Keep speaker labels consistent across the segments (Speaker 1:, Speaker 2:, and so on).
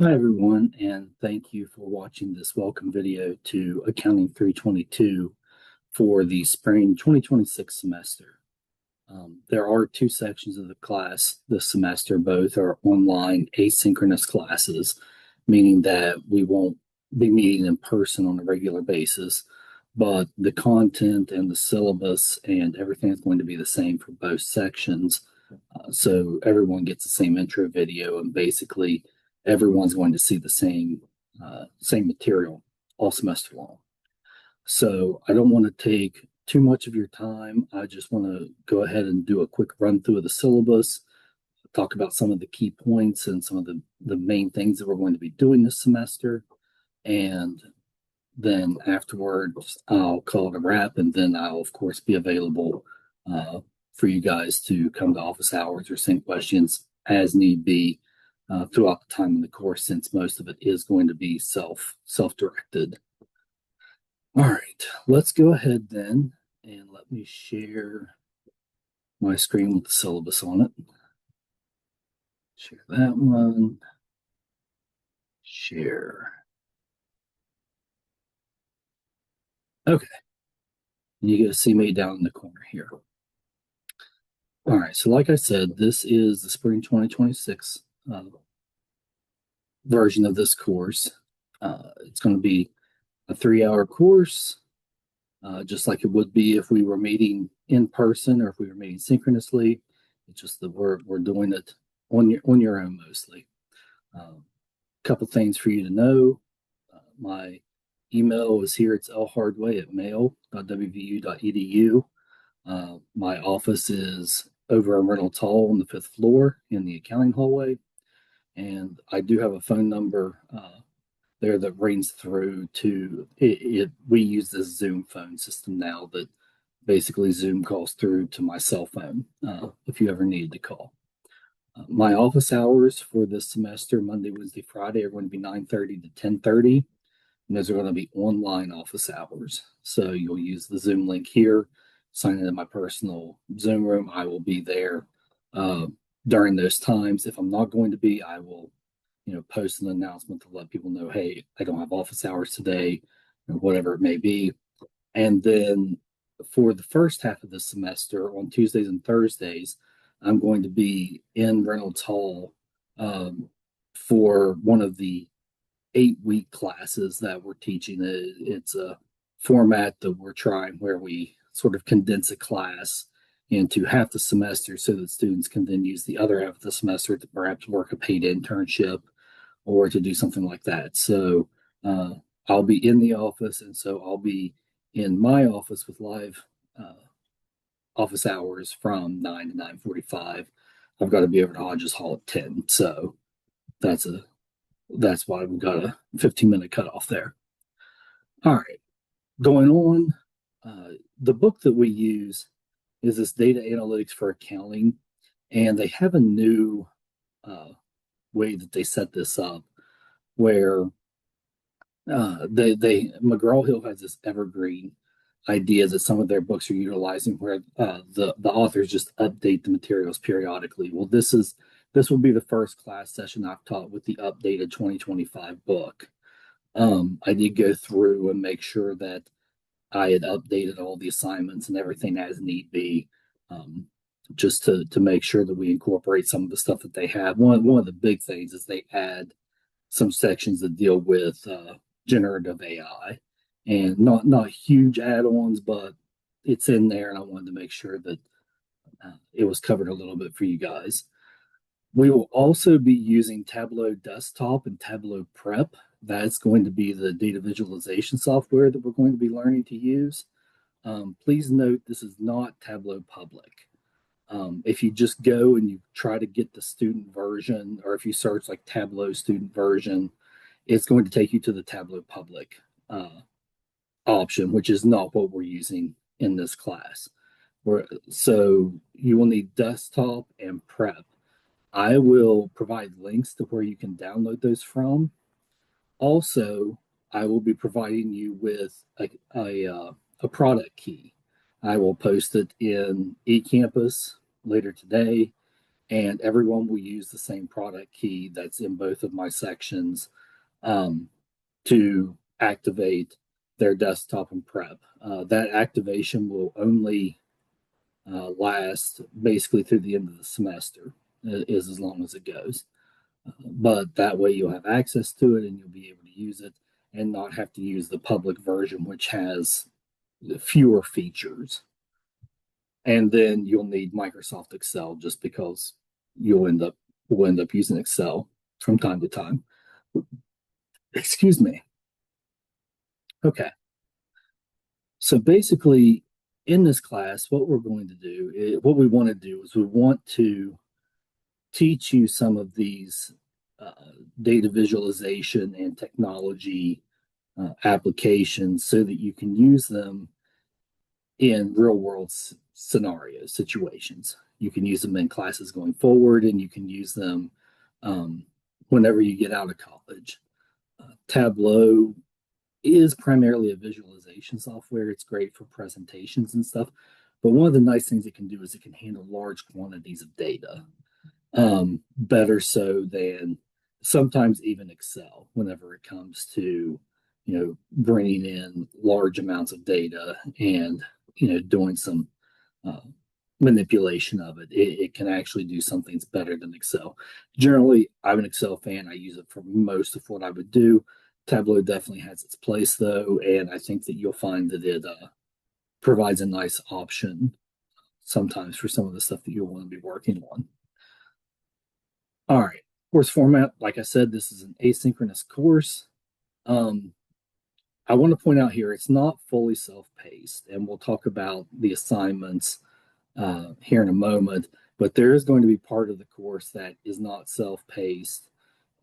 Speaker 1: Hi, everyone, and thank you for watching this welcome video to Accounting 322 for the spring 2026 semester. There are two sections of the class this semester. Both are online asynchronous classes, meaning that we won't be meeting in person on a regular basis, but the content and the syllabus and everything is going to be the same for both sections. So everyone gets the same intro video, and basically everyone's going to see the same material all semester long. So I don't want to take too much of your time. I just want to go ahead and do a quick run through of the syllabus, talk about some of the key points and some of the main things that we're going to be doing this semester. And then afterwards, I'll call it a wrap, and then I'll, of course, be available for you guys to come to office hours or send questions as need be throughout the time in the course, since most of it is going to be self-directed. All right, let's go ahead then and let me share my screen with the syllabus on it. Share that one. Share. Okay. You get to see me down in the corner here. All right, so like I said, this is the spring 2026 version of this course. It's going to be a 3-hour course, just like it would be if we were meeting in person or if we were meeting synchronously. It's just that we're doing it on your own mostly. Couple things for you to know. My email is here. It's lhardway@mail.wvu.edu. My office is over in Reynolds Hall on the 5th floor in the accounting hallway. And I do have a phone number there that rings through to it. We use this Zoom phone system now that basically Zoom calls through to my cell phone if you ever needed to call. My office hours for this semester, Monday, Wednesday, Friday, are going to be 9:30 to 10:30. And those are going to be online office hours. So you'll use the Zoom link here, sign into my personal Zoom room. I will be there during those times. If I'm not going to be, I will, post an announcement to let people know, hey, I don't have office hours today, or whatever it may be. And then for the first half of the semester, on Tuesdays and Thursdays, I'm going to be in Reynolds Hall for one of the 8-week classes that we're teaching. It's a format that we're trying where we sort of condense a class into half the semester so that students can then use the other half of the semester to perhaps work a paid internship or to do something like that. So I'll be in the office, and so I'll be in my office with live office hours from 9 to 9:45. I've got to be over to Hodges Hall at 10. So that's why we've got a 15-minute cutoff there. All right, going on. The book that we use is this Data Analytics for Accounting, and they have a new way that they set this up where they McGraw-Hill has this evergreen idea that some of their books are utilizing where the authors just update the materials periodically. Well, this will be the first class session I've taught with the updated 2025 book. I did go through and make sure that I had updated all the assignments and everything as need be, just to make sure that we incorporate some of the stuff that they have. One of the big things is they add some sections that deal with generative AI, and not huge add-ons, but it's in there, and I wanted to make sure that it was covered a little bit for you guys. We will also be using Tableau Desktop and Tableau Prep. That's going to be the data visualization software that we're going to be learning to use. Please note this is not Tableau Public. If you just go and you try to get the student version, or if you search like Tableau student version, it's going to take you to the Tableau Public option, which is not what we're using in this class. So you will need desktop and prep. I will provide links to where you can download those from. Also, I will be providing you with a product key. I will post it in eCampus later today, and everyone will use the same product key that's in both of my sections um, to activate their desktop and prep. That activation will only last basically through the end of the semester, is as long as it goes. But that way you'll have access to it and you'll be able to use it and not have to use the public version, which has fewer features. And then you'll need Microsoft Excel just because we'll end up using Excel from time to time. Excuse me. Okay. So basically, in this class, what we're going to do, what we want to do is we want to teach you some of these uh, data visualization and technology applications so that you can use them in real world scenarios, situations. You can use them in classes going forward, and you can use them um, whenever you get out of college. Tableau is primarily a visualization software. It's great for presentations and stuff. But one of the nice things it can do is it can handle large quantities of data, better so than sometimes even Excel whenever it comes to, bringing in large amounts of data and, doing some uh, manipulation of it. It can actually do some things better than Excel. Generally, I'm an Excel fan. I use it for most of what I would do. Tableau definitely has its place, though, and I think that you'll find that it provides a nice option sometimes for some of the stuff that you'll want to be working on. All right, course format. Like I said, this is an asynchronous course. I want to point out here, it's not fully self-paced, and we'll talk about the assignments here in a moment, but there is going to be part of the course that is not self-paced.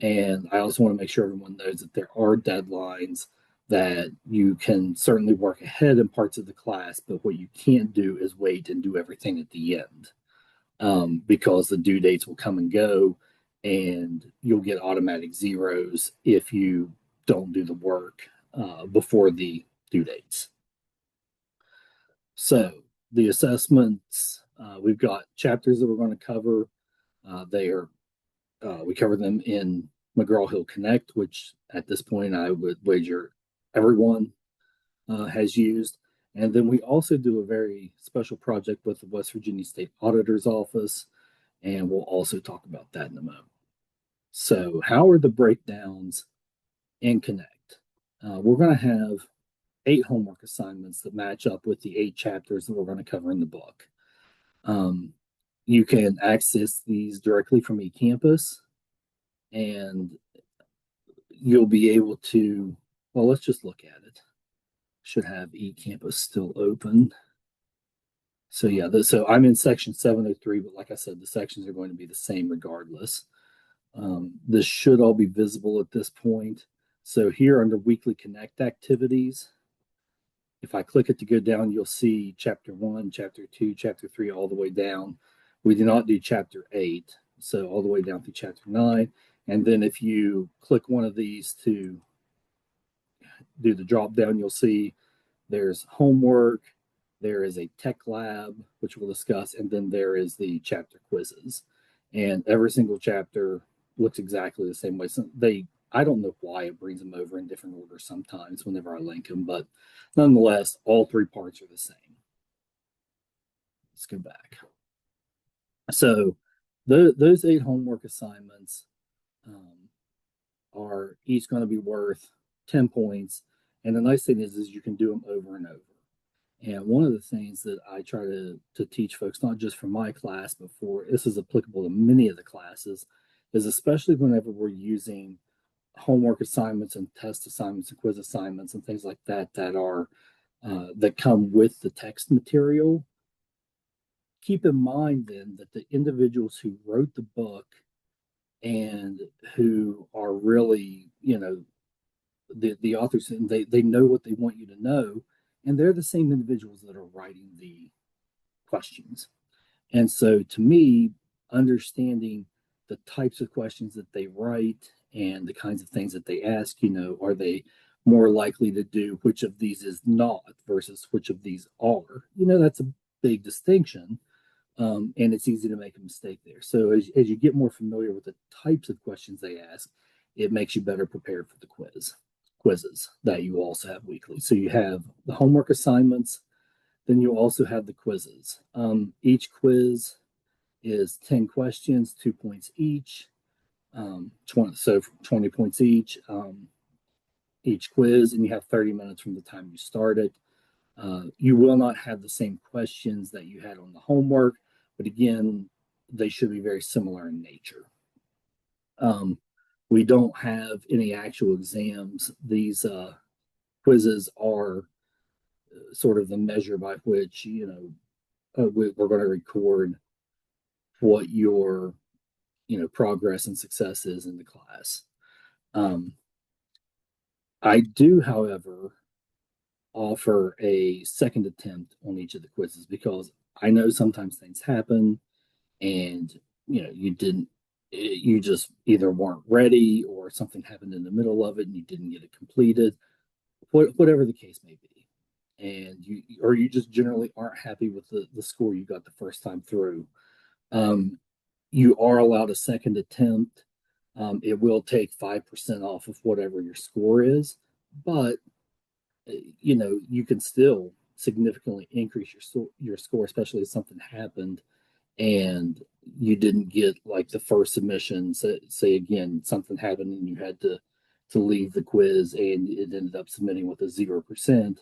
Speaker 1: And I also want to make sure everyone knows that there are deadlines that you can certainly work ahead in parts of the class, but what you can't do is wait and do everything at the end because the due dates will come and go and you'll get automatic zeros if you don't do the work before the due dates. So the assessments, we've got chapters that we're going to cover. We cover them in McGraw-Hill Connect, which at this point I would wager everyone has used. And then we also do a very special project with the West Virginia State Auditor's Office, and we'll also talk about that in a moment. So how are the breakdowns in Connect? We're going to have 8 homework assignments that match up with the 8 chapters that we're going to cover in the book. You can access these directly from eCampus, and you'll be able to, well, let's just look at it. Should have eCampus still open. So yeah, so I'm in section 703, but like I said, the sections are going to be the same regardless. This should all be visible at this point. So here under weekly Connect activities, if I click it to go down, you'll see chapter 1, chapter 2, chapter 3, all the way down. We do not do chapter 8, so all the way down through chapter 9. And then if you click one of these to do the drop down, you'll see there's homework, there is a tech lab, which we'll discuss, and then there is the chapter quizzes. And every single chapter looks exactly the same way. So I don't know why it brings them over in different orders sometimes whenever I link them, but nonetheless, all 3 parts are the same. Let's go back. So those 8 homework assignments are each going to be worth 10 points. And the nice thing is you can do them over and over. And one of the things that I try to teach folks, not just for my class, but this is applicable to many of the classes, is especially whenever we're using homework assignments and test assignments and quiz assignments and things like that that come with the text material. Keep in mind then that the individuals who wrote the book and who are really, the authors, and they know what they want you to know, and they're the same individuals that are writing the questions. And so to me, understanding the types of questions that they write and the kinds of things that they ask, are they more likely to do which of these is not versus which of these are? That's a big distinction, and it's easy to make a mistake there. So as you get more familiar with the types of questions they ask, it makes you better prepared for the quizzes that you also have weekly. So you have the homework assignments, then you also have the quizzes. Each quiz is 10 questions, 2 points each, 20 points each quiz, and you have 30 minutes from the time you start it. You will not have the same questions that you had on the homework, but again, they should be very similar in nature. We don't have any actual exams. These quizzes are sort of the measure by which, we're going to record what your, progress and success is in the class. I do, however, offer a second attempt on each of the quizzes because I know sometimes things happen and you just either weren't ready or something happened in the middle of it and you didn't get it completed, whatever the case may be. And you just generally aren't happy with the score you got the first time through. You are allowed a second attempt. It will take 5% off of whatever your score is, but you can still significantly increase your score, especially if something happened and you didn't get like the first submission. Say again, something happened and you had to leave the quiz and it ended up submitting with a 0%.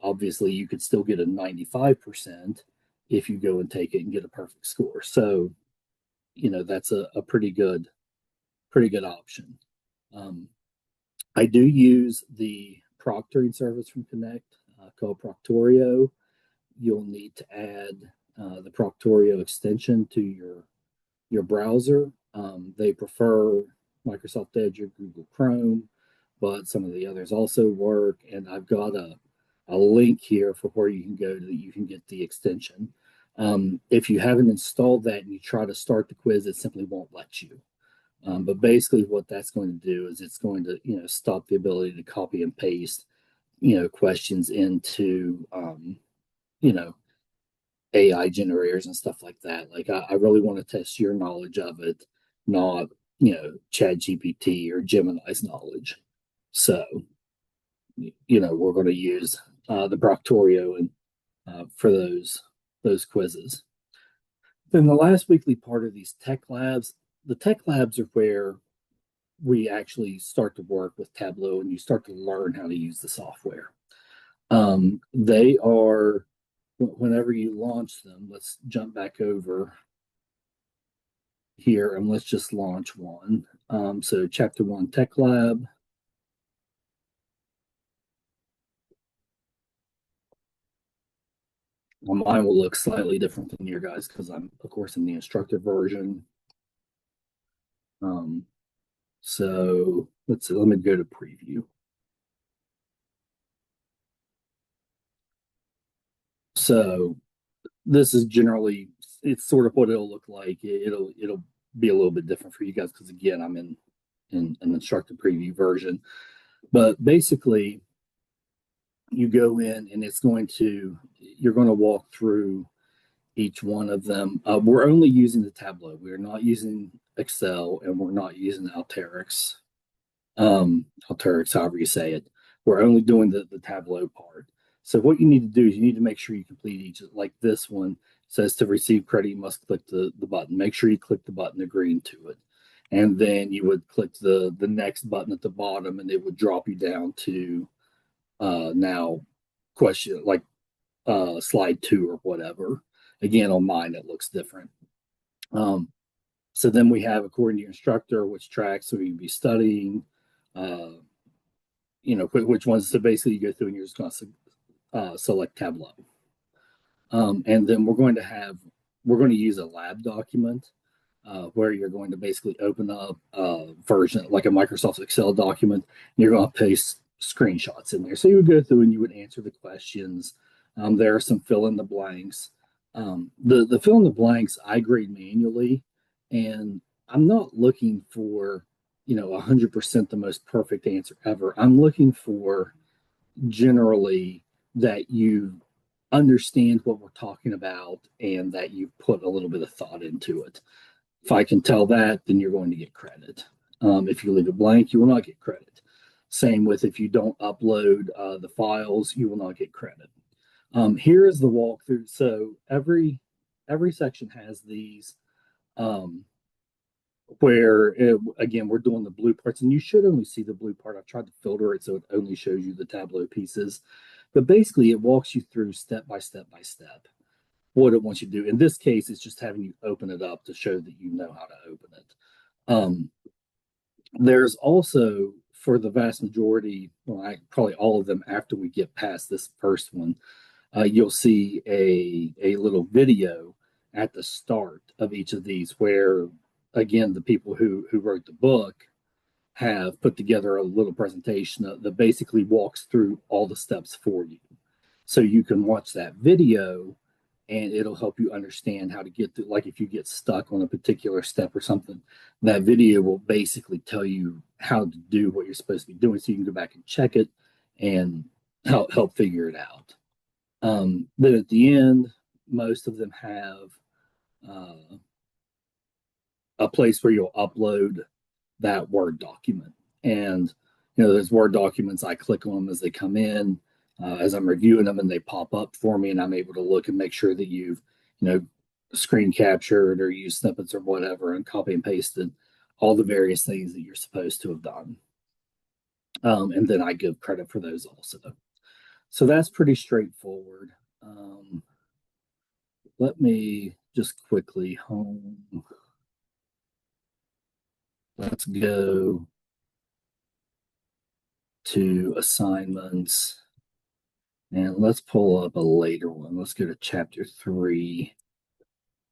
Speaker 1: Obviously, you could still get a 95% if you go and take it and get a perfect score. So, that's a pretty good option. I do use the proctoring service from Connect called Proctorio. You'll need to add the Proctorio extension to your browser. They prefer Microsoft Edge or Google Chrome, but some of the others also work. And I've got a link here for where you can go that you can get the extension. If you haven't installed that and you try to start the quiz, it simply won't let you. But basically what that's going to do is it's going to, stop the ability to copy and paste, questions into, AI generators and stuff like that. Like I really want to test your knowledge of it, not, Chat GPT or Gemini's knowledge. So, we're going to use the Proctorio and for those quizzes. Then the last weekly part of these tech labs, the tech labs are where we actually start to work with Tableau and you start to learn how to use the software. They are, whenever you launch them, let's jump back over here and let's just launch one. So Chapter 1 Tech Lab. Well, mine will look slightly different than your guys because I'm, of course, in the instructor version. So let me go to preview. So this is generally, it's sort of what it'll look like. It'll be a little bit different for you guys because again, I'm in an instructor preview version. But basically, you go in and you're going to walk through each one of them. We're only using the Tableau. We're not using Excel and we're not using Alteryx. Alteryx, however you say it. We're only doing the Tableau part. So what you need to do is you need to make sure you complete each. Like this one says to receive credit, you must click the button. Make sure you click the button agreeing to it. And then you would click the next button at the bottom and it would drop you down to now question like slide 2 or whatever. Again, on mine, it looks different. So then we have according to your instructor, which tracks so you'd be studying, which ones. So basically you go through and you're just going to select Tableau. And then we're going to use a lab document where you're going to basically open up a version like a Microsoft Excel document. And you're going to paste screenshots in there. So you would go through and you would answer the questions. There are some fill in the blanks. The fill in the blanks I grade manually, and I'm not looking for 100% the most perfect answer ever. I'm looking for generally that you understand what we're talking about and that you've put a little bit of thought into it. If I can tell that, then you're going to get credit. If you leave it blank, you will not get credit. Same with if you don't upload the files, you will not get credit. Here is the walkthrough. So every section has these where again we're doing the blue parts, and you should only see the blue part. I've tried to filter it so it only shows you the Tableau pieces, but basically it walks you through step by step by step what it wants you to do. In this case, it's just having you open it up to show that you know how to open it. There's also, for the vast majority, well, probably all of them after we get past this first one, you'll see a little video at the start of each of these where, again, the people who wrote the book have put together a little presentation that basically walks through all the steps for you. So you can watch that video and it'll help you understand how to get through. Like if you get stuck on a particular step or something, that video will basically tell you how to do what you're supposed to be doing so you can go back and check it and help figure it out. Then at the end, most of them have a place where you'll upload that Word document. And, those Word documents, I click on them as they come in, as I'm reviewing them, and they pop up for me, and I'm able to look and make sure that you've, screen captured or used snippets or whatever and copy and pasted all the various things that you're supposed to have done. And then I give credit for those also. So that's pretty straightforward. Let me just quickly home. Let's go to assignments and let's pull up a later one. Let's go to chapter 3,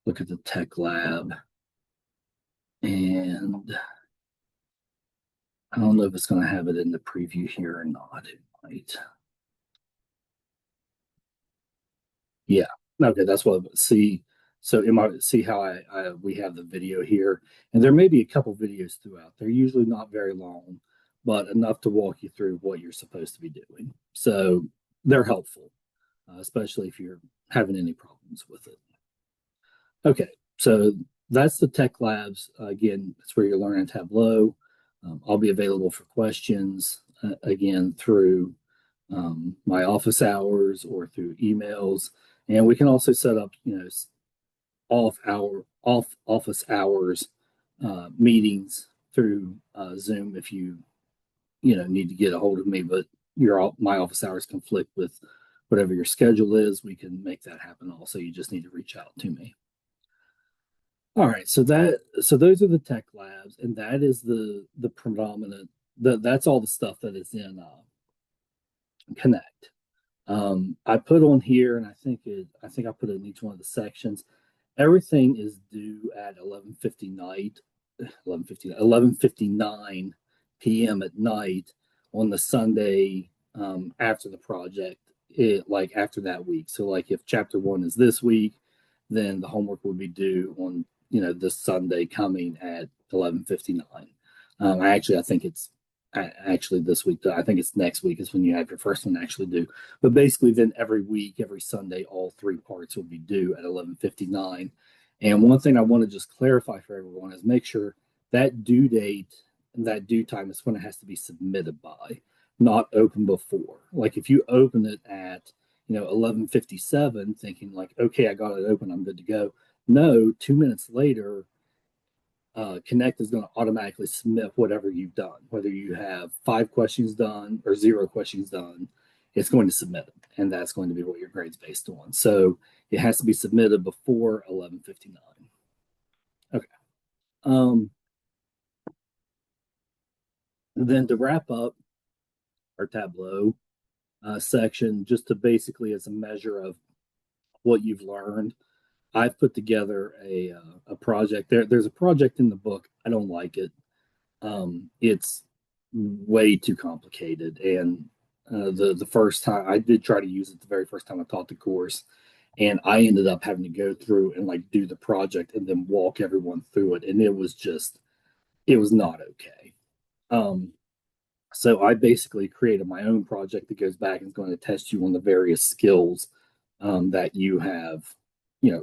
Speaker 1: look at the tech lab. And I don't know if it's going to have it in the preview here or not. It might. Yeah. Okay, that's what see. So see how we have the video here, and there may be a couple videos throughout. They're usually not very long, but enough to walk you through what you're supposed to be doing. So they're helpful, especially if you're having any problems with it. Okay, so that's the tech labs. Again, that's where you're learning Tableau. I'll be available for questions again through my office hours or through emails, and we can also set up off office hours meetings through Zoom if you need to get a hold of me. But my office hours conflict with whatever your schedule is. We can make that happen. Also, you just need to reach out to me. All right, so those are the tech labs, and that is the predominant. That's all the stuff that is in Connect. I put on here, and I think I put it in each one of the sections. Everything is due at 11:59 p.m. at night on the Sunday after the project, like after that week. So like if chapter 1 is this week, then the homework will be due on this Sunday coming at 11:59. I think it's actually this week. I think it's next week is when you have your first one actually due. But basically, then every week, every Sunday, all 3 parts will be due at 11:59. And one thing I want to just clarify for everyone is make sure that due date and that due time is when it has to be submitted by, not open before. Like if you open it at 11:57, thinking like, okay, I got it open, I'm good to go. No, 2 minutes later, Connect is going to automatically submit whatever you've done, whether you have 5 questions done or 0 questions done. It's going to submit it, and that's going to be what your grade's based on. So it has to be submitted before 11:59. Okay. Then to wrap up our Tableau section, just to basically as a measure of what you've learned, I've put together a project. There's a project in the book. I don't like it. It's way too complicated. And the first time I did try to use it, the very first time I taught the course, and I ended up having to go through and like do the project and then walk everyone through it, and it was not okay. So I basically created my own project that goes back and is going to test you on the various skills that you have,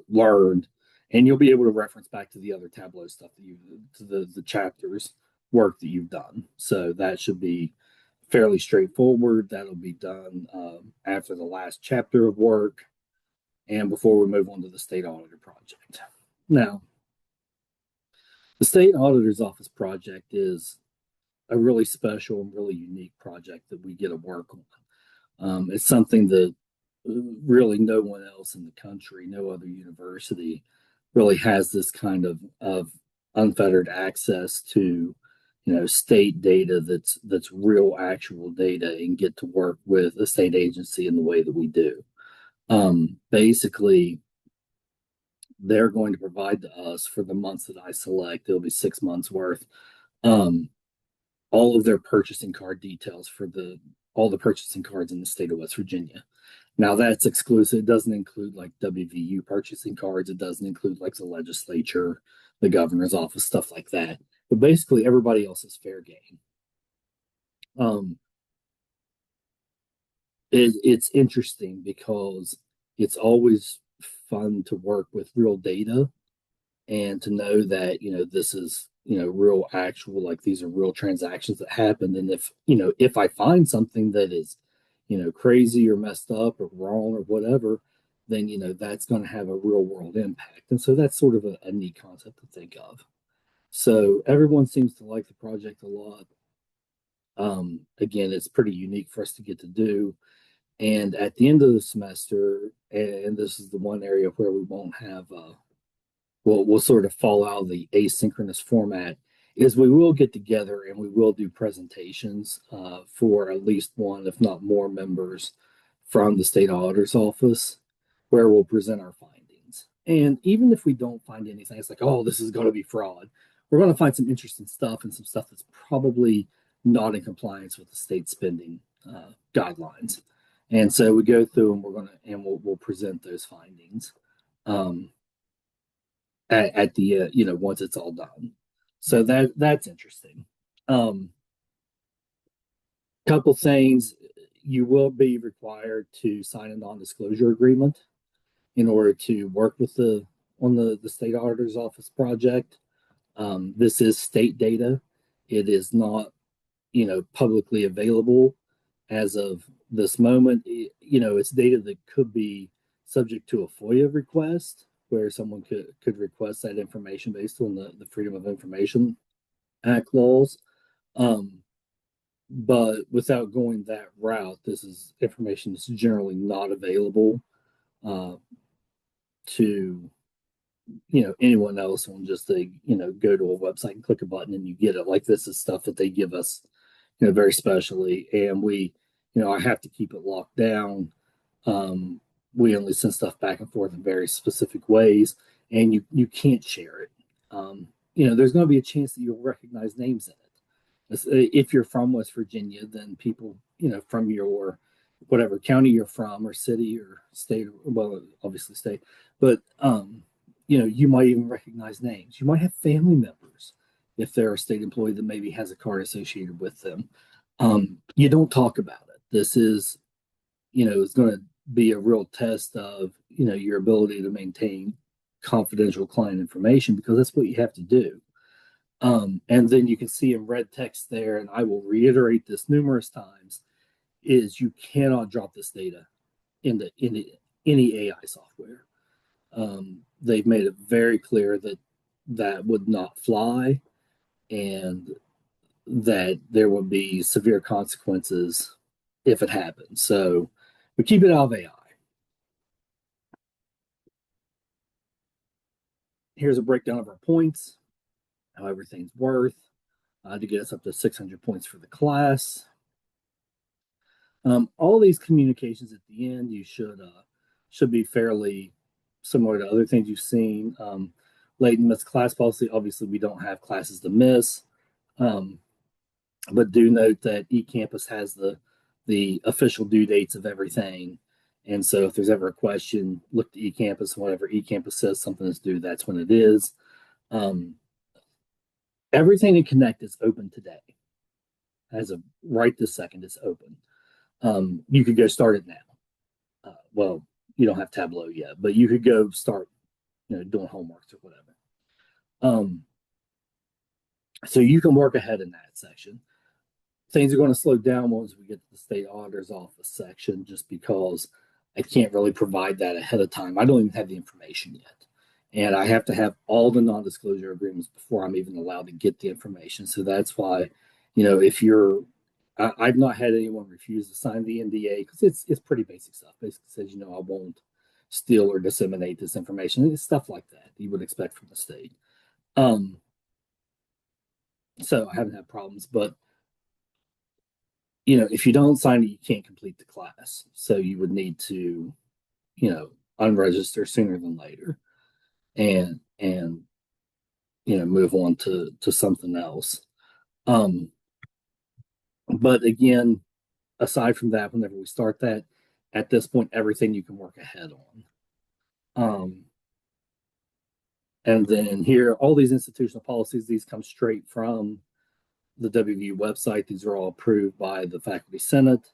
Speaker 1: learned, and you'll be able to reference back to the other Tableau stuff that to the chapters work that you've done. So that should be fairly straightforward. That'll be done after the last chapter of work and before we move on to the state auditor project. Now, the state auditor's office project is a really special and really unique project that we get to work on. It's something that really no one else in the country, no other university really has this kind of unfettered access to, state data that's real actual data and get to work with a state agency in the way that we do. Basically, they're going to provide to us for the months that I select, it'll be 6 months worth, all of their purchasing card details for all the purchasing cards in the state of West Virginia. Now that's exclusive. It doesn't include like WVU purchasing cards. It doesn't include like the legislature, the governor's office, stuff like that. But basically everybody else is fair game. It's interesting because it's always fun to work with real data and to know that, this is, real actual, like these are real transactions that happened. And if I find something that is, crazy or messed up or wrong or whatever, then, that's going to have a real world impact. And so that's sort of a neat concept to think of. So everyone seems to like the project a lot. Again, it's pretty unique for us to get to do. And at the end of the semester, and this is the one area where we won't have, we'll sort of fall out of the asynchronous format, is we will get together and we will do presentations for at least one, if not more, members from the state auditor's office, where we'll present our findings. And even if we don't find anything, it's like, oh, this is going to be fraud. We're going to find some interesting stuff and some stuff that's probably not in compliance with the state spending guidelines. And so we go through and we'll present those findings at the once it's all done. So that's interesting. Couple things: you will be required to sign a non-disclosure agreement in order to work with on the state auditor's office project. This is state data. It is not, publicly available as of this moment. It's data that could be subject to a FOIA request, where someone could request that information based on the Freedom of Information Act laws. But without going that route, this is information that's generally not available to anyone else on just go to a website and click a button and you get it. Like, this is stuff that they give us very specially, and we I have to keep it locked down. We only send stuff back and forth in very specific ways, and you can't share it. There's going to be a chance that you'll recognize names in it. If you're from West Virginia, then people from your whatever county you're from, or city or state, well, obviously state, but you might even recognize names. You might have family members, if they're a state employee, that maybe has a card associated with them. You don't talk about it. This is, it's going to be a real test of, your ability to maintain confidential client information, because that's what you have to do. And then you can see in red text there, and I will reiterate this numerous times, is you cannot drop this data into any AI software. They've made it very clear that that would not fly, and that there would be severe consequences if it happens. So we keep it out of AI. Here's a breakdown of our points, how everything's worth, to get us up to 600 points for the class. All these communications at the end, you should be fairly similar to other things you've seen. Late and miss class policy, obviously we don't have classes to miss, but do note that eCampus has the official due dates of everything. And so if there's ever a question, look to eCampus. Whenever eCampus says something is due, that's when it is. Everything in Connect is open today. As of right this second, it's open. You could go start it now. Well, you don't have Tableau yet, but you could go start, doing homeworks or whatever. So you can work ahead in that section. Things are going to slow down once we get to the state auditor's office section, just because I can't really provide that ahead of time. I don't even have the information yet. And I have to have all the non-disclosure agreements before I'm even allowed to get the information. So that's why, if I've not had anyone refuse to sign the NDA, because it's pretty basic stuff. Basically says, I won't steal or disseminate this information. It's stuff like that you would expect from the state. So I haven't had problems, but if you don't sign it, you can't complete the class. So you would need to, unregister sooner than later, and move on to something else. But again, aside from that, whenever we start that, at this point, everything you can work ahead on. And then here, all these institutional policies, these come straight from the WVU website. These are all approved by the Faculty Senate.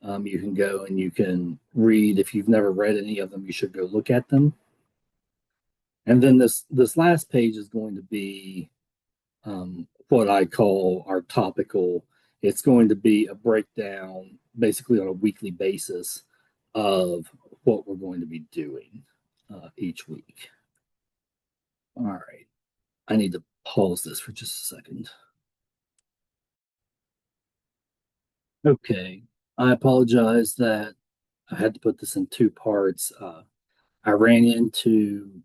Speaker 1: You can go and you can read. If you've never read any of them, you should go look at them. And then this last page is going to be what I call our topical. It's going to be a breakdown, basically on a weekly basis, of what we're going to be doing each week. All right. I need to pause this for just a second. Okay. I apologize that I had to put this in two parts. I ran into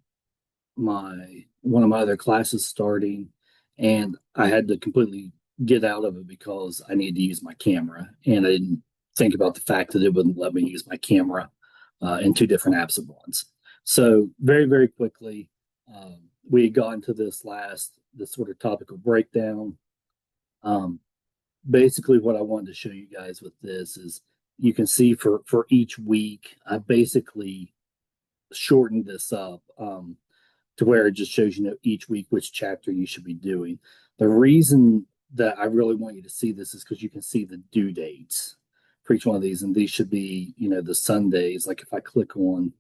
Speaker 1: one of my other classes starting, and I had to completely get out of it because I needed to use my camera, and I didn't think about the fact that it wouldn't let me use my camera in two different apps at once. So very, very quickly, we had gotten to this sort of topical breakdown. Basically, what I wanted to show you guys with this is you can see for each week, I basically shortened this up to where it just shows each week which chapter you should be doing. The reason that I really want you to see this is because you can see the due dates for each one of these, and these should be the Sundays. Like if I click on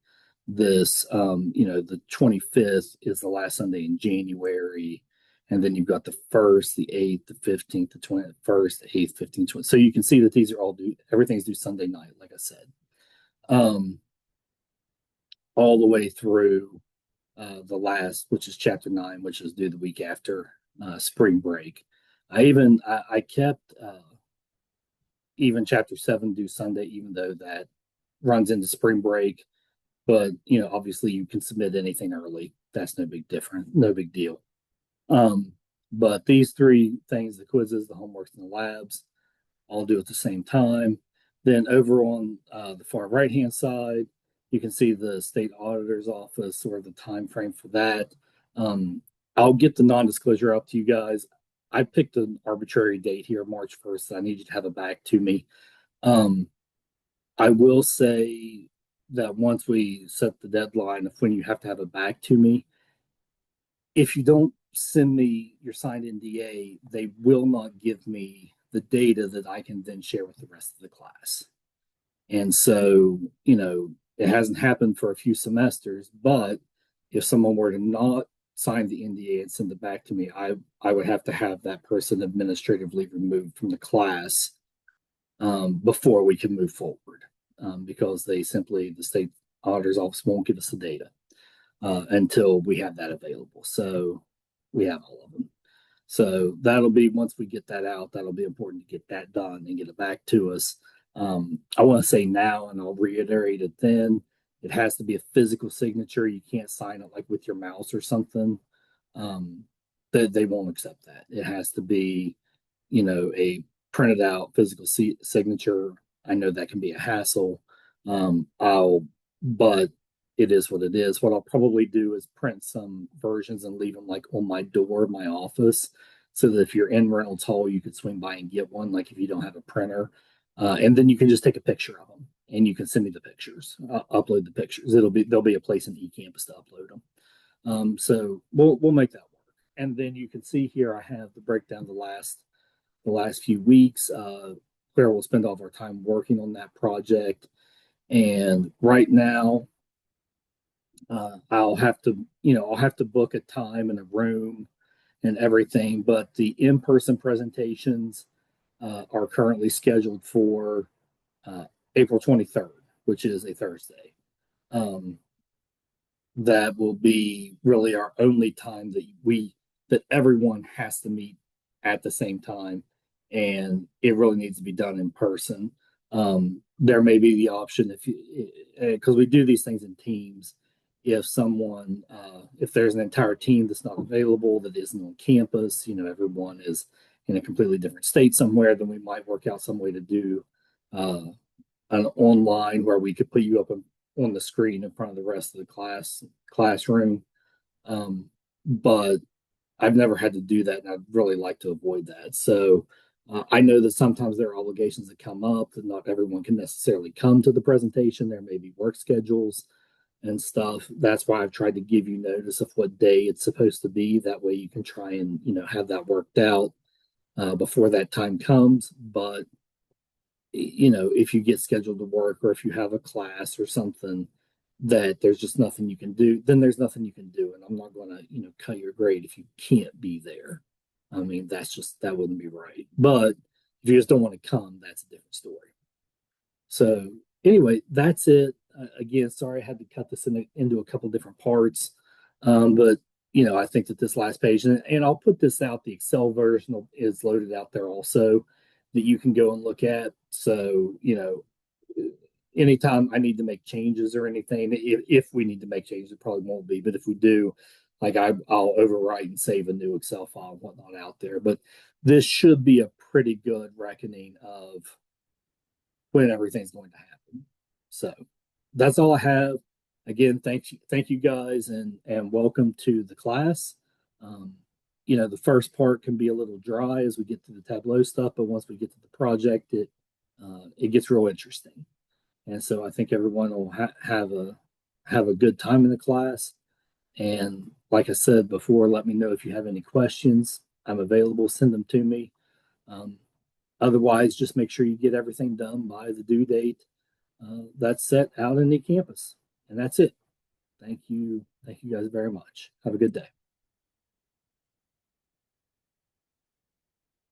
Speaker 1: this, the 25th is the last Sunday in January, and then you've got the 1st, the 8th, the 15th, the 21st, the 8th, 15th, 20th. So you can see that these are all due. Everything's due Sunday night, like I said, all the way through the last, which is chapter 9, which is due the week after spring break. I kept even chapter 7 due Sunday, even though that runs into spring break. But obviously you can submit anything early. That's no big deal. But these three things, the quizzes, the homeworks, and the labs, all do at the same time. Then over on the far right-hand side, you can see the state auditor's office or the time frame for that. I'll get the non-disclosure up to you guys. I picked an arbitrary date here, March 1st. So I need you to have it back to me. I will say that once we set the deadline of when you have to have it back to me, if you don't send me your signed NDA, they will not give me the data that I can then share with the rest of the class. And so, it hasn't happened for a few semesters, but if someone were to not sign the NDA and send it back to me, I would have to have that person administratively removed from the class before we can move forward, because the state auditor's office won't give us the data until we have that available. So we have all of them. So that'll be, once we get that out, that'll be important to get that done and get it back to us. I want to say now, and I'll reiterate it then, it has to be a physical signature. You can't sign it like with your mouse or something. They won't accept that. It has to be, a printed out physical signature. I know that can be a hassle. But it is what it is. What I'll probably do is print some versions and leave them like on my door of my office, so that if you're in Reynolds Hall, you could swing by and get one, like if you don't have a printer. And then you can just take a picture of them and you can send me the pictures, upload the pictures. There'll be a place in eCampus to upload them. So we'll make that work. And then you can see here, I have the breakdown the last few weeks, where we'll spend all of our time working on that project. And right now, I'll have to, I'll have to book a time and a room and everything, but the in-person presentations are currently scheduled for uh, April 23rd, which is a Thursday. Um, that will be really our only time that everyone has to meet at the same time, and it really needs to be done in person. There may be the option if you because we do these things in teams. If someone, if there's an entire team that's not available, that isn't on campus, everyone is in a completely different state somewhere, then we might work out some way to do uh, an online where we could put you up on the screen in front of the rest of the classroom. But I've never had to do that, and I'd really like to avoid that. So I know that sometimes there are obligations that come up that not everyone can necessarily come to the presentation. There may be work schedules and stuff. That's why I've tried to give you notice of what day it's supposed to be. That way you can try and have that worked out before that time comes. But if you get scheduled to work or if you have a class or something that there's just nothing you can do, then there's nothing you can do. And I'm not going to, cut your grade if you can't be there. I mean, that wouldn't be right. But if you just don't want to come, that's a different story. So anyway, that's it. Again, sorry I had to cut this into a couple different parts. But I think that this last page, and I'll put this out, the Excel version is loaded out there also that you can go and look at. So, anytime I need to make changes or anything, if we need to make changes, it probably won't be. But if we do, like I'll overwrite and save a new Excel file and whatnot out there. But this should be a pretty good reckoning of when everything's going to happen. So that's all I have. Again, thank you guys, and welcome to the class. Um, the first part can be a little dry as we get to the Tableau stuff, but once we get to the project, it gets real interesting. And so I think everyone will have a good time in the class. And like I said before, let me know if you have any questions. I'm available. Send them to me. Um, Otherwise, just make sure you get everything done by the due date that's set out in the campus. And that's it. Thank you. Thank you guys very much. Have a good day.